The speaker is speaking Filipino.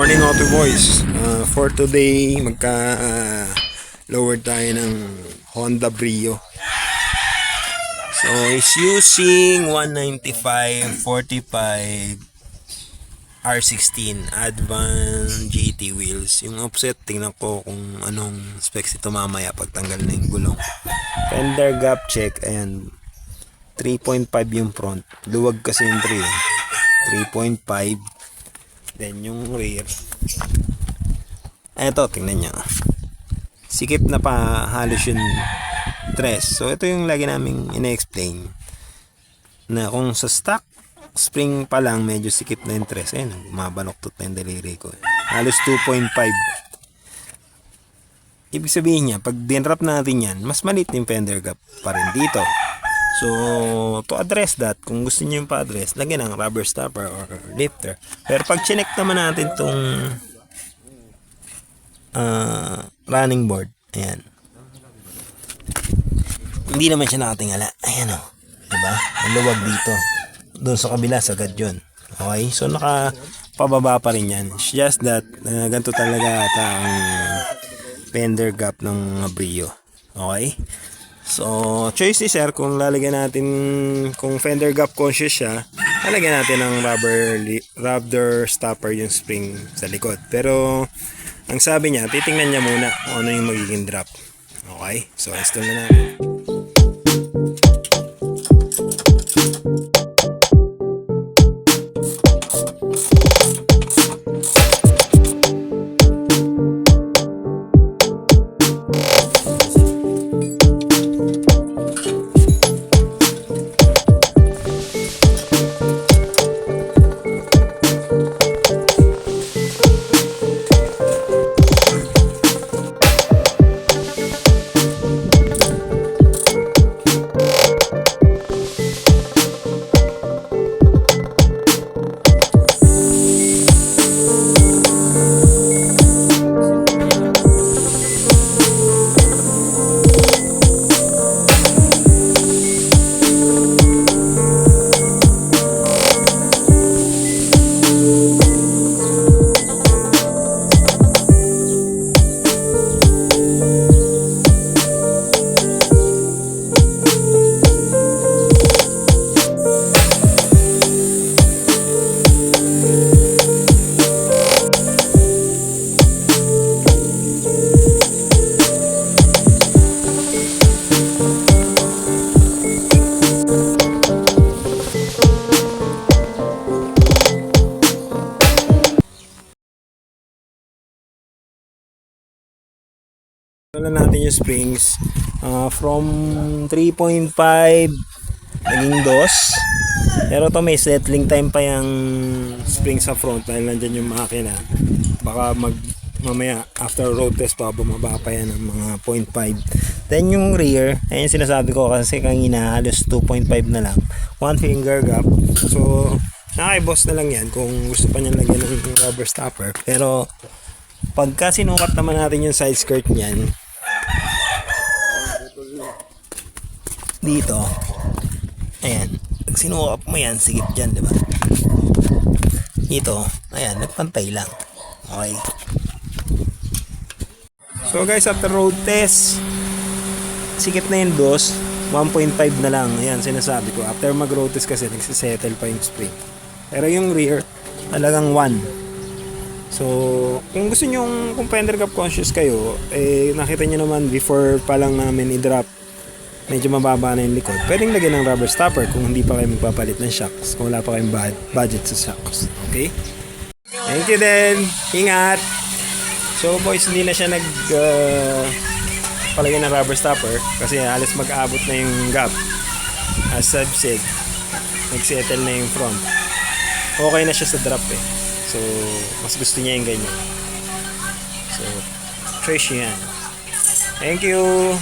Morning Auto Boys. For today, lowered tayo ng Honda Brio. So, it's using 195 45 R16 Advan GT wheels. Yung offset, tingnan ko kung anong specs ito mamaya pagtanggal na yung gulong. Fender gap check, ayan. 3.5 yung front. Luwag kasi yung 3.5. Then yung rear, eto tingnan nyo, sikip na pa halos yung tres. So ito yung lagi naming ina-explain na kung sa stock spring pa lang medyo sikip na yung tres. Ayun, mabaloktot na yung daliri ko, halos 2.5. Ibig sabihin niya, pag dinrap natin yan, mas maliit yung fender gap pa rin dito. So, to address that, kung gusto niyo yung pa-address, lagyan ng rubber stopper or lifter. Pero pag chinek naman natin tong running board, ayan, hindi naman siya nakatingala. Ayan o, diba? Ang luwag dito. Doon sa kabila, sagad yun. Okay? So, nakapababa pa rin yan. It's just that, ganito talaga ata ang fender gap ng Brio. Okay? So, choice ni sir kung lalagyan natin, kung fender gap conscious siya, lalagyan natin ng rubber stopper yung spring sa likod. Pero, ang sabi niya, titingnan niya muna kung ano yung magiging drop. Okay? So, install na natin. Wala natin yung springs from 3.5 naging 2, pero to may settling time pa yung springs sa front dahil nandyan yung makina. Baka mamaya after road test pa bumaba pa yan ng mga 0.5. Then yung rear, ayun sinasabi ko kasi kanina halos 2.5 na lang, 1 finger gap. So nakaiboss na lang yan kung gusto pa niyan lagyan ng rubber stopper. Pero pagka sinukat naman natin yung side skirt niyan dito, ayan, pag sinukat mo yan, sigip dyan, diba? Dito, ayan, nagpantay lang. Okay. So guys, after road test, sikip na yung 2, 1.5 na lang. Ayan, sinasabi ko. After mag road test kasi, nagsisettle pa yung spring. Pero yung rear, talagang 1. So, kung gusto nyo, kung fender gap conscious kayo, nakita nyo naman before pa lang namin i-drop, medyo mababa na yung likod. Pwedeng lagyan ng rubber stopper kung hindi pa kayo magpapalit ng shocks, kung wala pa kayong budget sa shocks. Okay? Thank you din. Ingat! So boys, hindi na siya palagyan ng rubber stopper kasi halos mag-aabot na yung gap. As I've said, nag-settle na yung front. Okay na siya sa drop eh. So, mas gusto niya yung ganyan. So, trace yan. Thank you!